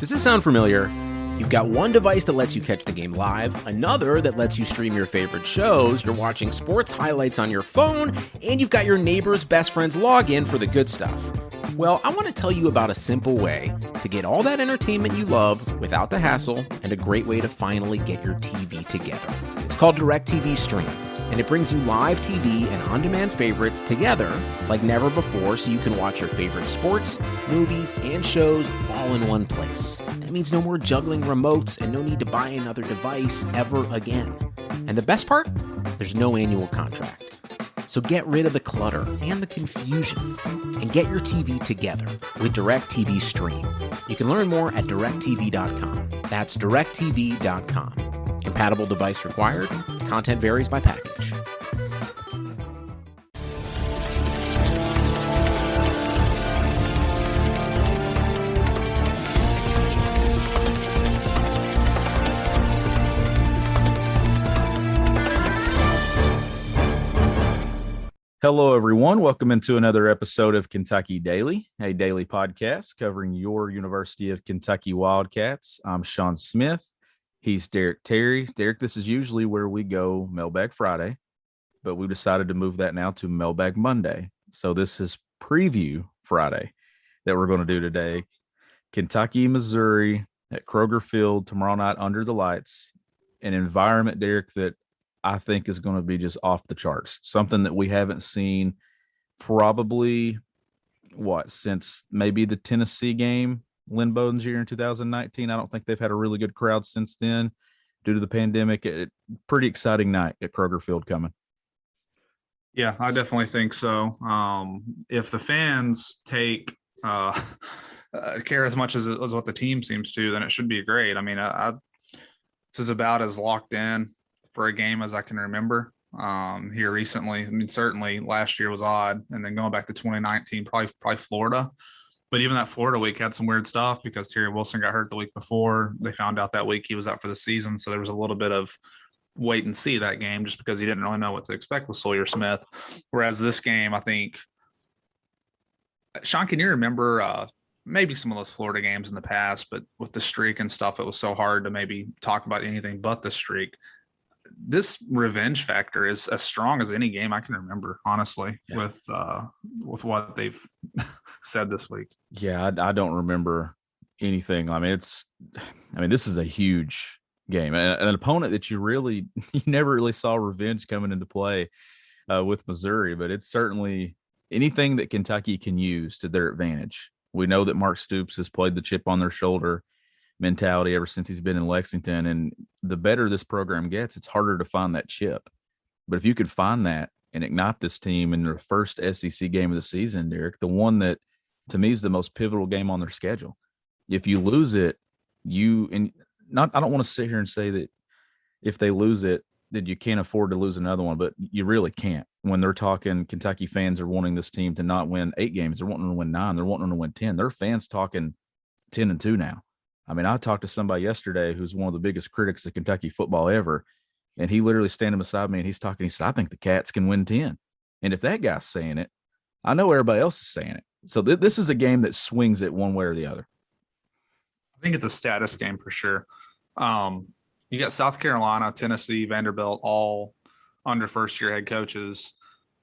Does this sound familiar? You've got one device that lets you catch the game live, another that lets you stream your favorite shows, you're watching sports highlights on your phone, and you've got your neighbor's best friend's login for the good stuff. Well, I want to tell you about a simple way to get all that entertainment you love without the hassle, and a great way to finally get your TV together. It's called DirecTV Stream, and it brings you live TV and on-demand favorites together like never before, so you can watch your favorite sports, movies, and shows all in one place. That means no more juggling remotes and no need to buy another device ever again. And the best part? There's no annual contract. So get rid of the clutter and the confusion and get your TV together with DirecTV Stream. You can learn more at directtv.com. That's directtv.com. Compatible device required. Content varies by package. Hello, everyone. Welcome into another episode of Kentucky Daily, a daily podcast covering your University of Kentucky Wildcats. I'm Sean Smith. He's Derek Terry. Derek, this is usually where we go Mailbag Friday, but we decided to move that now to Mailbag Monday. So this is Preview Friday that we're going to do today. Kentucky, Missouri at Kroger Field tomorrow night under the lights. An environment, Derek, that I think is going to be just off the charts. Something that we haven't seen probably, since maybe the Tennessee game, Lynn Bowden's year in 2019. I don't think they've had a really good crowd since then due to the pandemic. Pretty exciting night at Kroger Field coming. Yeah, I definitely think so. If the fans take care as much as what the team seems to, then it should be great. I mean, this is about as locked in for a game as I can remember here recently. I mean, certainly last year was odd, and then going back to 2019, probably Florida. But even that Florida week had some weird stuff because Terry Wilson got hurt the week before. They found out that week he was out for the season, so there was a little bit of wait and see that game just because he didn't really know what to expect with Sawyer Smith. Whereas this game, I think, Sean, can you remember maybe some of those Florida games in the past, but with the streak and stuff, it was so hard to maybe talk about anything but the streak. This revenge factor is as strong as any game I can remember, honestly, with what they've said this week. Yeah, I don't remember anything. I mean, this is a huge game, and an opponent that you never really saw revenge coming into play with Missouri, but it's certainly anything that Kentucky can use to their advantage. We know that Mark Stoops has played the chip on their shoulder mentality ever since he's been in Lexington, and the better this program gets, it's harder to find that chip. But if you could find that and ignite this team in their first SEC game of the season, Derek, the one that to me is the most pivotal game on their schedule, if you lose it, I don't want to sit here and say that if they lose it that you can't afford to lose another one, but you really can't. When they're talking, Kentucky fans are wanting this team to not win 8 games, they're wanting to win 9, they're wanting to win 10. Their fans talking 10-2 now. I mean, I talked to somebody yesterday who's one of the biggest critics of Kentucky football ever, and he literally standing beside me and he's talking. He said, I think the Cats can win 10. And if that guy's saying it, I know everybody else is saying it. So this is a game that swings it one way or the other. I think it's a status game for sure. You got South Carolina, Tennessee, Vanderbilt, all under first-year head coaches,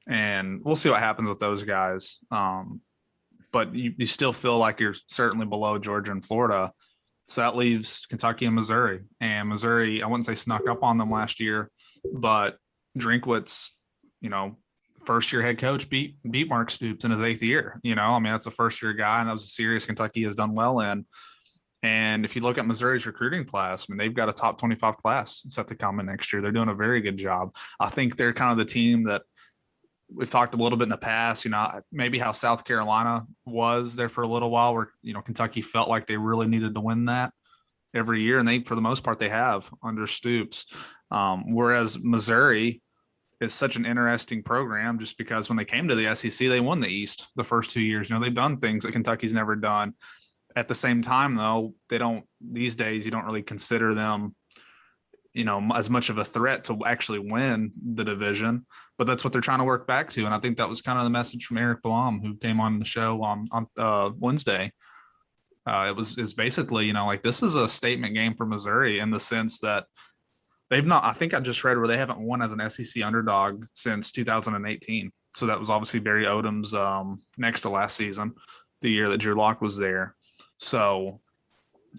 and we'll see what happens with those guys. But you still feel like you're certainly below Georgia and Florida. So that leaves Kentucky and Missouri. And Missouri, I wouldn't say snuck up on them last year, but Drinkwitz, first-year head coach beat Mark Stoops in his 8th year. I mean, that's a first-year guy, and that was a series Kentucky has done well in. And if you look at Missouri's recruiting class, I mean, they've got a top 25 class set to come in next year. They're doing a very good job. I think they're kind of the team that we've talked a little bit in the past, maybe how South Carolina was there for a little while where, Kentucky felt like they really needed to win that every year. And for the most part, they have under Stoops. Whereas Missouri is such an interesting program just because when they came to the SEC, they won the East the first 2 years. They've done things that Kentucky's never done. At the same time, though, these days, you don't really consider them as much of a threat to actually win the division, but that's what they're trying to work back to. And I think that was kind of the message from Eric Blum, who came on the show on Wednesday. It was basically, like this is a statement game for Missouri in the sense that they've not. I think I just read where they haven't won as an SEC underdog since 2018. So that was obviously Barry Odom's next to last season, the year that Drew Lock was there. So,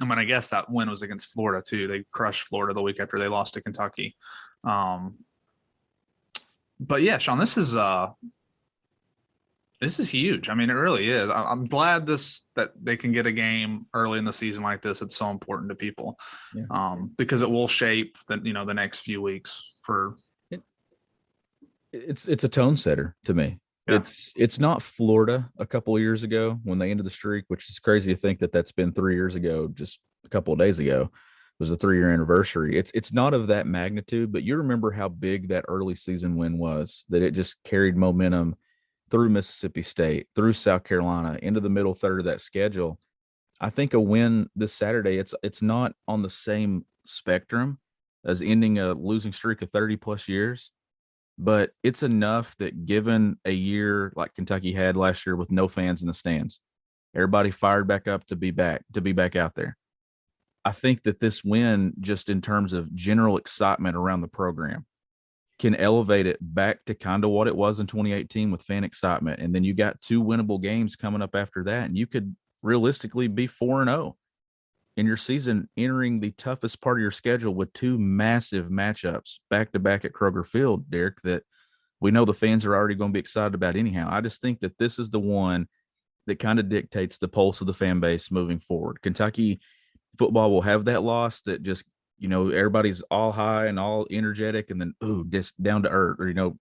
I mean, I guess that win was against Florida too. They crushed Florida the week after they lost to Kentucky. But yeah, Sean, this is huge. I mean, it really is. I'm glad that they can get a game early in the season like this. It's so important to people, because it will shape the next few weeks for. It's a tone setter to me. Yeah. It's not Florida a couple of years ago when they ended the streak, which is crazy to think that that's been 3 years ago. Just a couple of days ago was the 3-year anniversary. It's not of that magnitude, but you remember how big that early season win was, that it just carried momentum through Mississippi State, through South Carolina, into the middle third of that schedule. I think a win this Saturday, it's not on the same spectrum as ending a losing streak of 30 plus years, but it's enough that given a year like Kentucky had last year with no fans in the stands, everybody fired back up to be back out there. I think that this win, just in terms of general excitement around the program, can elevate it back to kind of what it was in 2018 with fan excitement. And then you got 2 winnable games coming up after that, and you could realistically be 4-0 in your season, entering the toughest part of your schedule with 2 massive matchups back to back at Kroger Field, Derek, that we know the fans are already going to be excited about anyhow. I just think that this is the one that kind of dictates the pulse of the fan base moving forward. Kentucky football will have that loss that just, everybody's all high and all energetic, and then, just down to earth, or,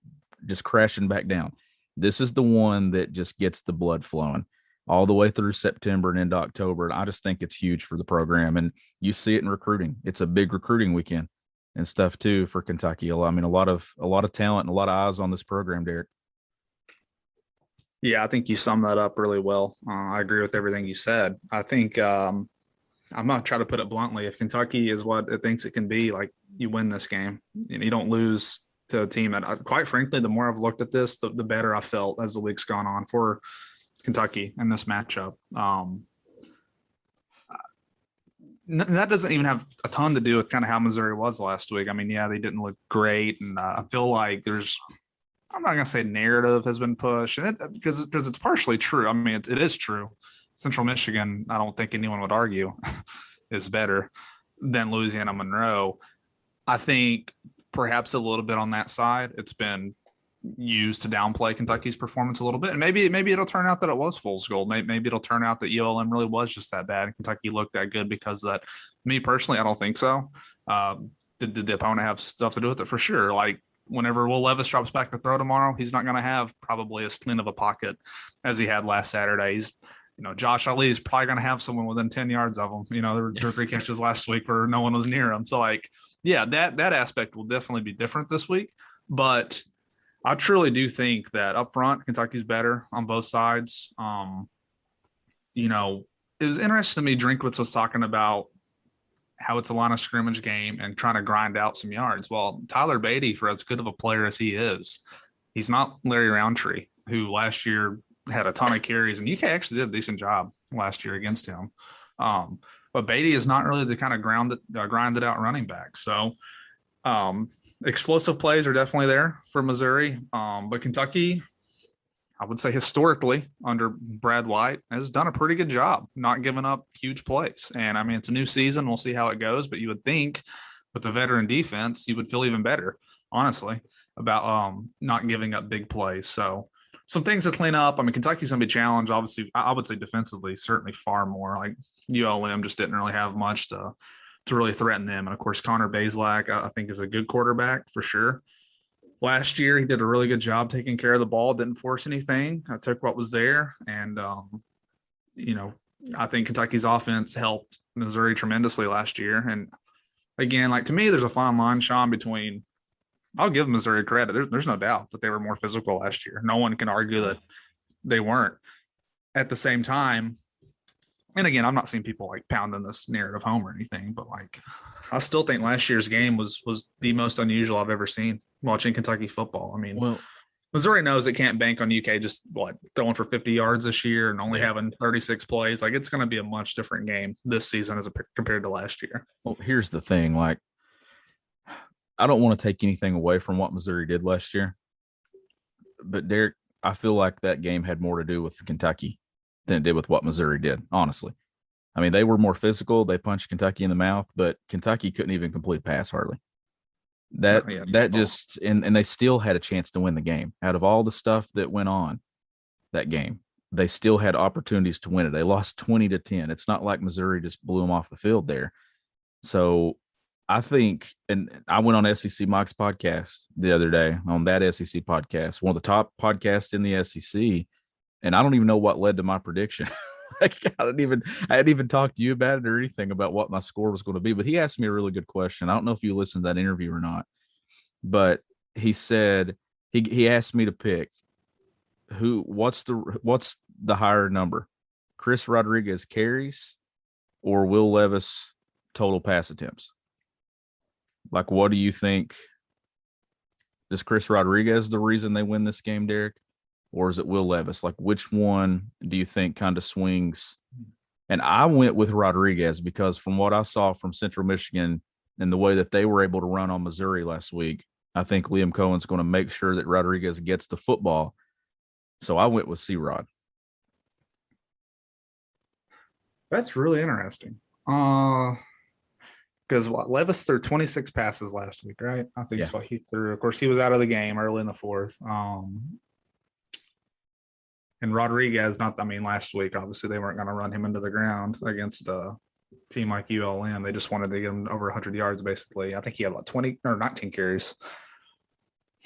just crashing back down. This is the one that just gets the blood flowing all the way through September and into October. And I just think it's huge for the program. And you see it in recruiting. It's a big recruiting weekend and stuff too for Kentucky. I mean, a lot of talent and a lot of eyes on this program, Derek. Yeah, I think you summed that up really well. I agree with everything you said. I think I'm not trying to put it bluntly. If Kentucky is what it thinks it can be, like, you win this game. You don't lose to a team. And quite frankly, the more I've looked at this, the better I felt as the week's gone on for Kentucky in this matchup. That doesn't even have a ton to do with kind of how Missouri was last week. I mean, yeah, they didn't look great. And I feel like I'm not going to say narrative has been pushed, and because it's partially true. I mean, it is true. Central Michigan, I don't think anyone would argue, is better than Louisiana Monroe. I think perhaps a little bit on that side, it's been used to downplay Kentucky's performance a little bit. And maybe it'll turn out that it was fool's gold. Maybe it'll turn out that ULM really was just that bad and Kentucky looked that good because of that. Me personally, I don't think so. Did the opponent have stuff to do with it? For sure. Like, whenever Will Levis drops back to throw tomorrow, he's not going to have probably as clean of a pocket as he had last Saturday. He's, Josh Ali is probably going to have someone within 10 yards of him. There were 2 or 3 catches last week where no one was near him. So, like, yeah, that aspect will definitely be different this week. But I truly do think that up front, Kentucky's better on both sides. It was interesting to me. Drinkwitz was talking about how it's a line of scrimmage game and trying to grind out some yards. Well, Tyler Beatty, for as good of a player as he is, he's not Larry Roundtree, who last year had a ton of carries, and UK actually did a decent job last year against him. But Beatty is not really the kind of grinded out running back. So explosive plays are definitely there for Missouri. But Kentucky, I would say historically under Brad White, has done a pretty good job not giving up huge plays. And I mean, it's a new season. We'll see how it goes, but you would think with the veteran defense, you would feel even better, honestly, about not giving up big plays. So some things to clean up. I mean, Kentucky's going to be challenged, obviously. I would say defensively, certainly far more. Like, ULM just didn't really have much to really threaten them. And of course, Connor Bazelak, I think, is a good quarterback for sure. Last year, he did a really good job taking care of the ball, didn't force anything. I took what was there. And, I think Kentucky's offense helped Missouri tremendously last year. And again, like, to me, there's a fine line, Sean, between, I'll give Missouri credit. There's no doubt that they were more physical last year. No one can argue that they weren't. At the same time, and again, I'm not seeing people like pounding this narrative home or anything, but like, I still think last year's game was the most unusual I've ever seen watching Kentucky football. I mean, well, Missouri knows it can't bank on UK just throwing for 50 yards this year and only having 36 plays. Like, it's going to be a much different game this season compared to last year. Well, here's the thing. Like, I don't want to take anything away from what Missouri did last year, but Derek, I feel like that game had more to do with Kentucky than it did with what Missouri did, honestly. I mean, they were more physical. They punched Kentucky in the mouth, but Kentucky couldn't even complete a pass hardly. That just and they still had a chance to win the game. Out of all the stuff that went on that game, they still had opportunities to win it. They lost 20-10. It's not like Missouri just blew them off the field there. So I think, and I went on SEC Mike's podcast the other day, on that SEC podcast, one of the top podcasts in the SEC, and I don't even know what led to my prediction. Like, I hadn't even talked to you about it or anything about what my score was going to be, but he asked me a really good question. I don't know if you listened to that interview or not, but he said, he asked me to pick what's the higher number, Chris Rodriguez carries or Will Levis total pass attempts? Like, what do you think? Is Chris Rodriguez the reason they win this game, Derek? Or is it Will Levis? Like, which one do you think kind of swings? And I went with Rodriguez because from what I saw from Central Michigan and the way that they were able to run on Missouri last week, I think Liam Cohen's going to make sure that Rodriguez gets the football. So I went with C-Rod. That's really interesting. Because Levis threw 26 passes last week, right? I think that's what he threw. Of course, he was out of the game early in the fourth. And Rodriguez, last week, obviously they weren't going to run him into the ground against a team like ULM. They just wanted to get him over 100 yards, basically. I think he had 20 or 19 carries.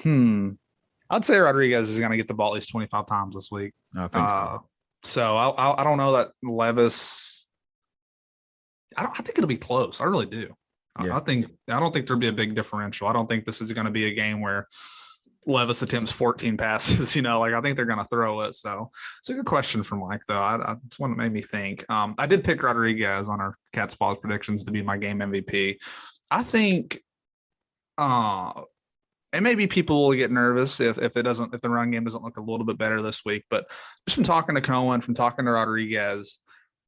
I'd say Rodriguez is going to get the ball at least 25 times this week. I think so I don't know that Levis. I think it'll be close. I really do. Yeah. I don't think there'll be a big differential. I don't think this is going to be a game where Levis attempts 14 passes, I think they're going to throw it. So it's a good question from Mike, though. It's one that made me think. I did pick Rodriguez on our Cat's Paws predictions to be my game MVP. I think, and maybe people will get nervous if the run game doesn't look a little bit better this week, but just from talking to Cohen, from talking to Rodriguez,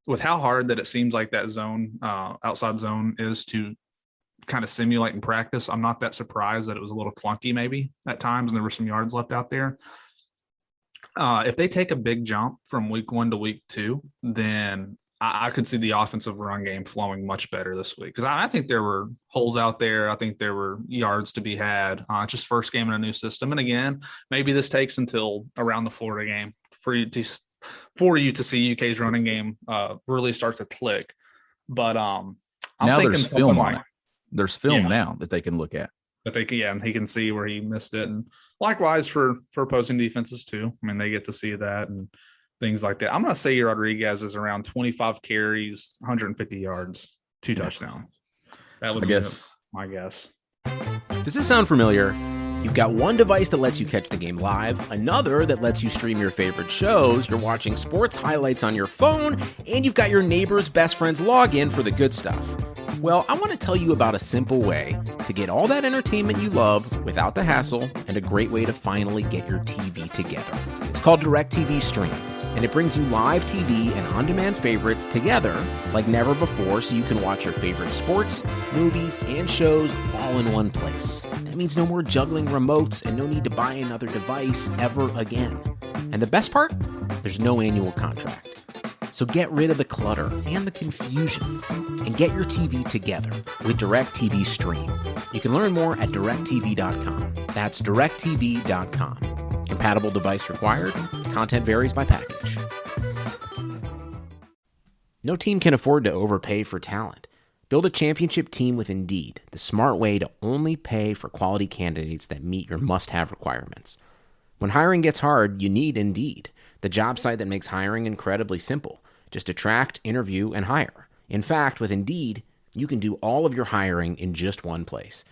with how hard that it seems like that zone, outside zone is to kind of simulate in practice, I'm not that surprised that it was a little clunky maybe at times and there were some yards left out there. If they take a big jump from week 1 to week 2, then I could see the offensive run game flowing much better this week, because I think there were holes out there. I think there were yards to be had. Just first game in a new system. And again, maybe this takes until around the Florida game for you to see UK's running game really start to click. But I'm now thinking there's film on like, it. There's film now that they can look at. But and he can see where he missed it. And likewise for opposing defenses too. They get to see that and things like that. I'm going to say Rodriguez is around 25 carries, 150 yards, 2 touchdowns. That would be my guess. Does this sound familiar? You've got one device that lets you catch the game live, another that lets you stream your favorite shows, you're watching sports highlights on your phone, and you've got your neighbor's best friend's login for the good stuff. Well, I want to tell you about a simple way to get all that entertainment you love without the hassle, and a great way to finally get your TV together. It's called DirecTV Stream, and it brings you live TV and on-demand favorites together like never before, so you can watch your favorite sports, movies, and shows all in one place. That means no more juggling remotes and no need to buy another device ever again. And the best part? There's no annual contract. So get rid of the clutter and the confusion and get your TV together with DirecTV Stream. You can learn more at directtv.com. That's directtv.com. Compatible device required. Content varies by package. No team can afford to overpay for talent. Build a championship team with Indeed, the smart way to only pay for quality candidates that meet your must-have requirements. When hiring gets hard, you need Indeed, the job site that makes hiring incredibly simple. Just attract, interview, and hire. In fact, with Indeed, you can do all of your hiring in just one place.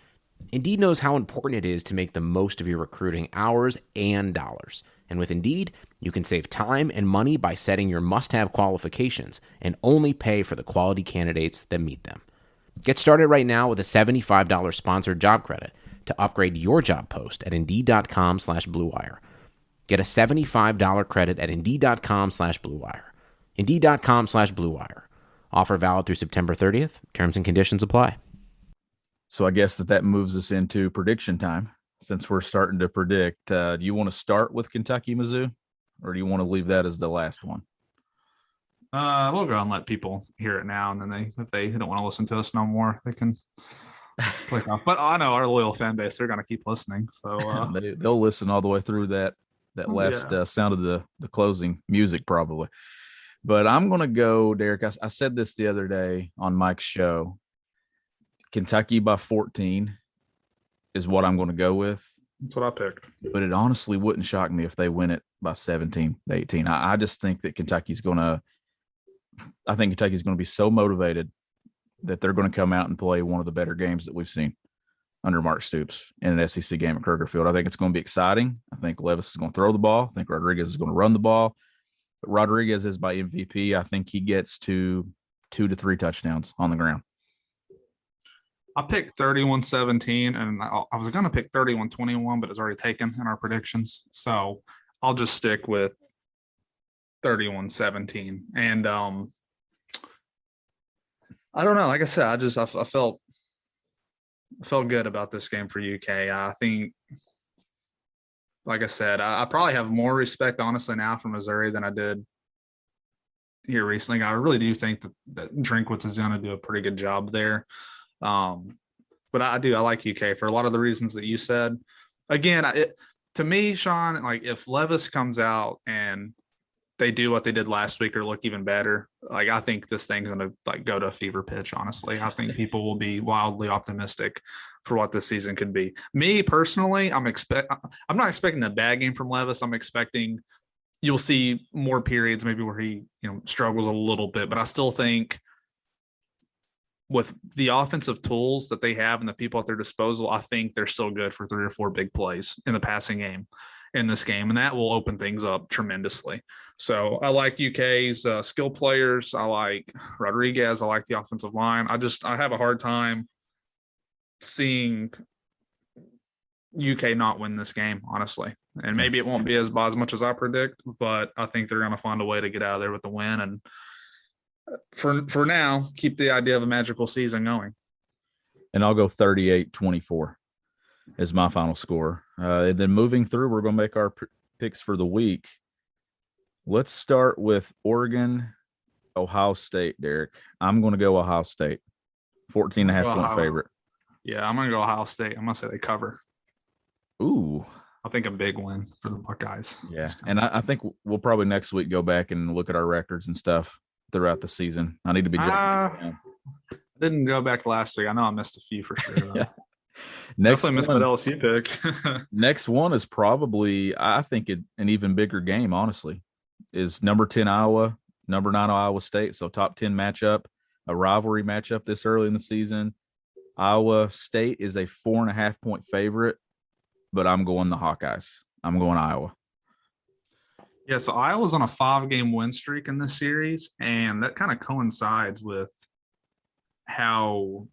Indeed knows how important it is to make the most of your recruiting hours and dollars. And with Indeed, you can save time and money by setting your must-have qualifications and only pay for the quality candidates that meet them. Get started right now with a $75 sponsored job credit to upgrade your job post at Indeed.com/Blue Wire. Get a $75 credit at Indeed.com/Blue Wire. Indeed.com/Blue Wire. Offer valid through September 30th. Terms and conditions apply. So I guess that moves us into prediction time since we're starting to predict. Do you want to start with Kentucky, Mizzou, or do you want to leave that as the last one? We'll go and let people hear it now, and then if they don't want to listen to us no more, they can click off. But I know our loyal fan base; they're going to keep listening. So they'll listen all the way through that last sound of the closing music, probably. But I'm going to go, Derek. I said this the other day on Mike's show. Kentucky by 14 is what I'm going to go with. That's what I picked. But it honestly wouldn't shock me if they win it by 17-18. I just think that Kentucky's going to be so motivated that they're going to come out and play one of the better games that we've seen under Mark Stoops in an SEC game at Kroger Field. I think it's going to be exciting. I think Levis is going to throw the ball. I think Rodriguez is going to run the ball. But Rodriguez is by MVP. I think he gets to 2 to 3 touchdowns on the ground. I picked 31-17, and I was going to pick 31-21, but it's already taken in our predictions. So I'll just stick with 31-17. And I don't know. Like I said, I felt good about this game for UK. I think, like I said, I probably have more respect, honestly, now for Missouri than I did here recently. I really do think that Drinkwitz is going to do a pretty good job there. But I like UK for a lot of the reasons that you said. Again, to me, Sean, like if Levis comes out and they do what they did last week or look even better, like I think this thing's going to like go to a fever pitch. Honestly, I think people will be wildly optimistic for what this season could be. Me personally, I'm not expecting a bad game from Levis. I'm expecting you'll see more periods maybe where he struggles a little bit, but I still think with the offensive tools that they have and the people at their disposal, I think they're still good for 3 or 4 big plays in the passing game in this game, and that will open things up tremendously. So I like UK's skill players. I like Rodriguez. I like the offensive line. I have a hard time seeing UK not win this game, honestly. And maybe it won't be as much as I predict, but I think they're going to find a way to get out of there with the win. And for now, keep the idea of a magical season going. And I'll go 38-24 as my final score. And then moving through, we're going to make our picks for the week. Let's start with Oregon, Ohio State, Derek. I'm going to go Ohio State, 14.5-point favorite. Yeah, I'm going to go Ohio State. I'm going to say they cover. Ooh. I think a big win for the Buckeyes. Yeah, and I think we'll probably next week go back and look at our records and stuff throughout the season. I need to be I didn't go back last week. I know I missed a few for sure. Yeah. Definitely missed that LSU pick. Next one is probably, I think, an even bigger game, honestly, is number 10 Iowa, number 9 Iowa State. So top 10 matchup, a rivalry matchup this early in the season. Iowa State is a 4.5-point favorite, but I'm going the Hawkeyes. I'm going Iowa. Yeah, so Iowa's on a 5-game win streak in this series, and that kind of coincides with how,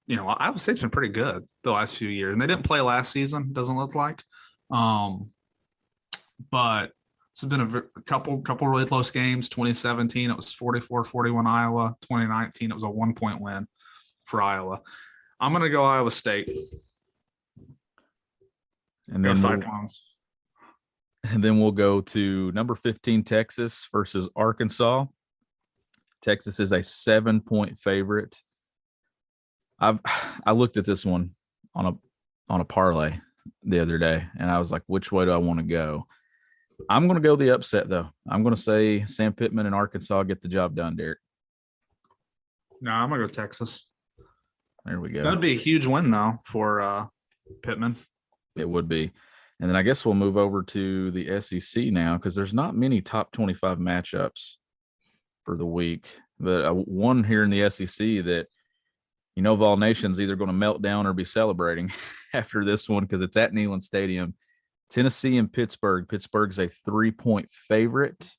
Iowa State's been pretty good the last few years. And they didn't play last season, doesn't look like. But it's been a couple really close games. 2017, it was 44-41 Iowa. 2019, it was a 1-point win for Iowa. I'm going to go Iowa State. And then we'll go to number 15, Texas versus Arkansas. Texas is a 7-point favorite. I looked at this one on a parlay the other day, and I was like, which way do I want to go? I'm going to go the upset, though. I'm going to say Sam Pittman and Arkansas get the job done, Derek. No, I'm going to go Texas. There we go. That would be a huge win, though, for Pittman. It would be. And then I guess we'll move over to the SEC now because there's not many top 25 matchups for the week. But one here in the SEC that, Vol Nation's either going to melt down or be celebrating after this one because it's at Neyland Stadium. Tennessee and Pittsburgh. Pittsburgh's a 3-point favorite.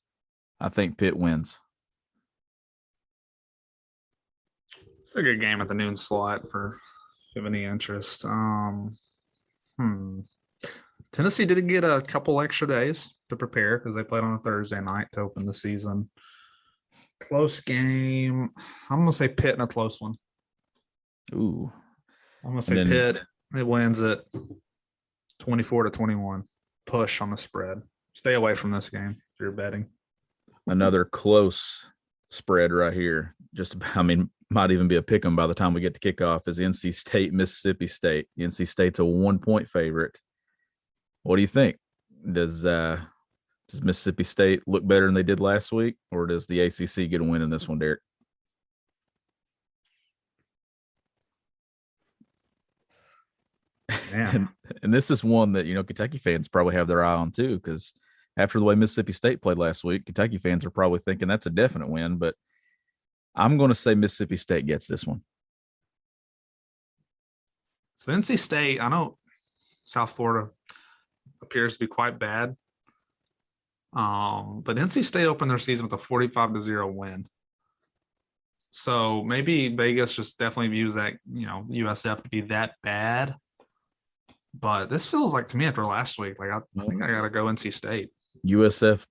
I think Pitt wins. It's a good game at the noon slot for if you have any interest. Tennessee did get a couple extra days to prepare because they played on a Thursday night to open the season. Close game. I'm going to say Pitt in a close one. Ooh. I'm going to say Pitt. It wins it 24-21. Push on the spread. Stay away from this game if you're betting. Another close spread right here. Might even be a pick 'em by the time we get to kickoff is NC State, Mississippi State. NC State's a 1-point favorite. What do you think? Does Mississippi State look better than they did last week, or does the ACC get a win in this one, Derek? And this is one that, Kentucky fans probably have their eye on too, because after the way Mississippi State played last week, Kentucky fans are probably thinking that's a definite win, but I'm going to say Mississippi State gets this one. So NC State, I know South Florida appears to be quite bad. But NC State opened their season with a 45-0 win. So maybe Vegas just definitely views that, USF to be that bad. But this feels like, to me, after last week, I think I got to go NC State. USF,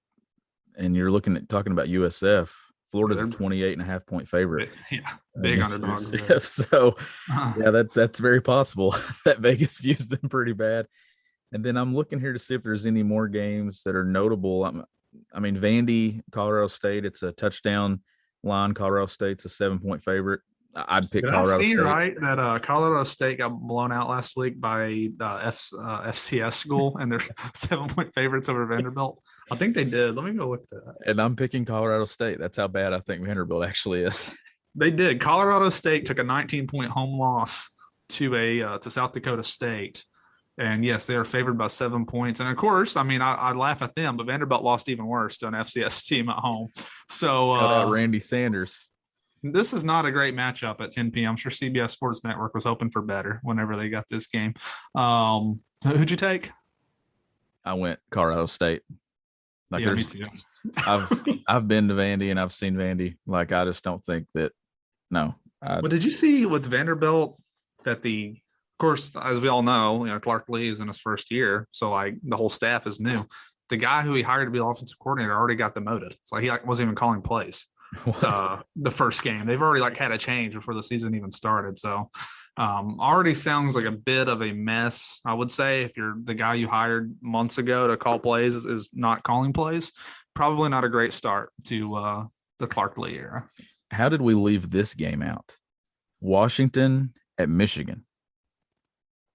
and you're talking about USF. Florida's a 28.5-point favorite. Big underdogs. So, that's very possible that Vegas views them pretty bad. And then I'm looking here to see if there's any more games that are notable. Vandy, Colorado State, it's a touchdown line. Colorado State's a 7-point favorite. I'd pick Colorado State. Right, that Colorado State got blown out last week by FCS school, and they're 7-point favorites over Vanderbilt. I think they did. Let me go look at that. And I'm picking Colorado State. That's how bad I think Vanderbilt actually is. They did. Colorado State took a 19-point home loss to South Dakota State. And yes, they are favored by 7 points. And of course, I laugh at them, but Vanderbilt lost even worse to an FCS team at home. So Randy Sanders. This is not a great matchup at 10 p.m. I'm sure CBS Sports Network was hoping for better whenever they got this game. Who'd you take? I went Colorado State. Me too. I've been to Vandy and I've seen Vandy. I just don't think that. No. Well, did you see with Vanderbilt that of course, as we all know, Clark Lee is in his first year, so the whole staff is new. The guy who he hired to be the offensive coordinator already got demoted. It's he wasn't even calling plays. The first game. They've already had a change before the season even started. So already sounds like a bit of a mess. I would say if you're the guy you hired months ago to call plays is not calling plays, probably not a great start to the Clark Lee era. How did we leave this game out? Washington at Michigan.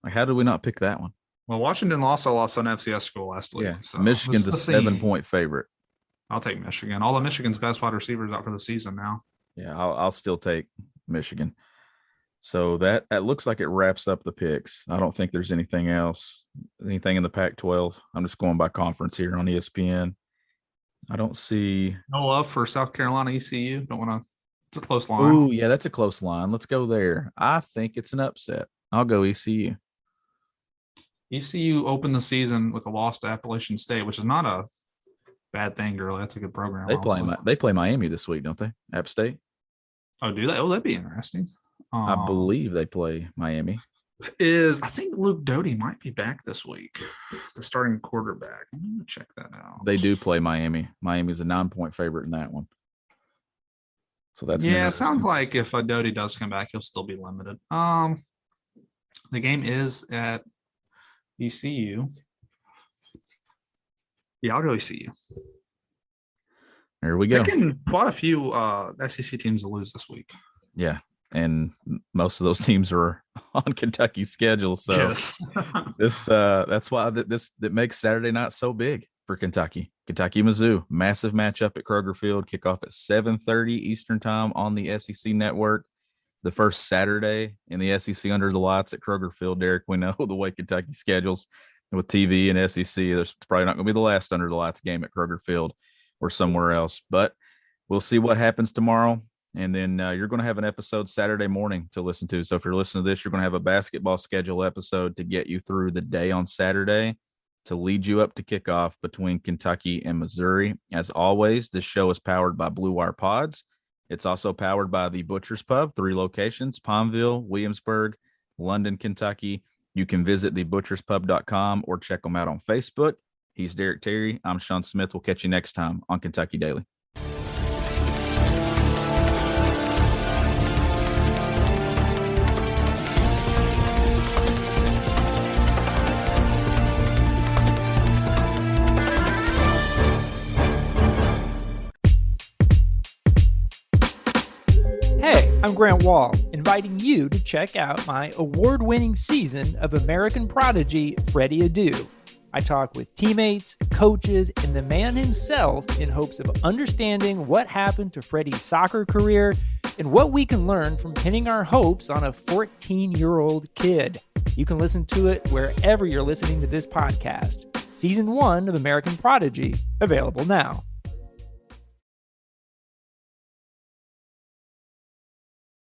How did we not pick that one? Well, Washington also lost an FCS school last week. Yeah, so Michigan's a 7-point favorite. I'll take Michigan. All of Michigan's best wide receivers out for the season now. Yeah, I'll still take Michigan. So that looks like it wraps up the picks. I don't think there's anything else. Anything in the Pac-12. I'm just going by conference here on ESPN. I don't see. No love for South Carolina ECU. Don't want to. It's a close line. Ooh, yeah, that's a close line. Let's go there. I think it's an upset. I'll go ECU. ECU opened the season with a loss to Appalachian State, which is not a bad thing, really. That's a good program. They play Miami this week, don't they? App State. Oh, do they? Oh, that'd be interesting. I believe they play Miami. I think Luke Doty might be back this week, the starting quarterback. Let me check that out. They do play Miami. Miami's a 9-point favorite in that one. So that's it sounds like if Doty does come back, he'll still be limited. The game is at ECU. Yeah, I'll go ECU. There we go. Quite a few SEC teams to lose this week. Yeah, and most of those teams are on Kentucky's schedule. So yes. that's why that makes Saturday night so big for Kentucky. Kentucky-Mizzou, massive matchup at Kroger Field. Kickoff at 7:30 Eastern time on the SEC Network. The first Saturday in the SEC under the lights at Kroger Field. Derek, we know the way Kentucky schedules with TV and SEC. There's probably not going to be the last under the lights game at Kroger Field or somewhere else. But we'll see what happens tomorrow. And then you're going to have an episode Saturday morning to listen to. So if you're listening to this, you're going to have a basketball schedule episode to get you through the day on Saturday to lead you up to kickoff between Kentucky and Missouri. As always, this show is powered by Blue Wire Pods. It's also powered by the Butcher's Pub, 3 locations, Palmville, Williamsburg, London, Kentucky. You can visit thebutcherspub.com or check them out on Facebook. He's Derek Terry. I'm Sean Smith. We'll catch you next time on Kentucky Daily. I'm Grant Wall, inviting you to check out my award-winning season of American Prodigy, Freddie Adu. I talk with teammates, coaches, and the man himself in hopes of understanding what happened to Freddie's soccer career and what we can learn from pinning our hopes on a 14-year-old kid. You can listen to it wherever you're listening to this podcast. Season 1 of American Prodigy, available now.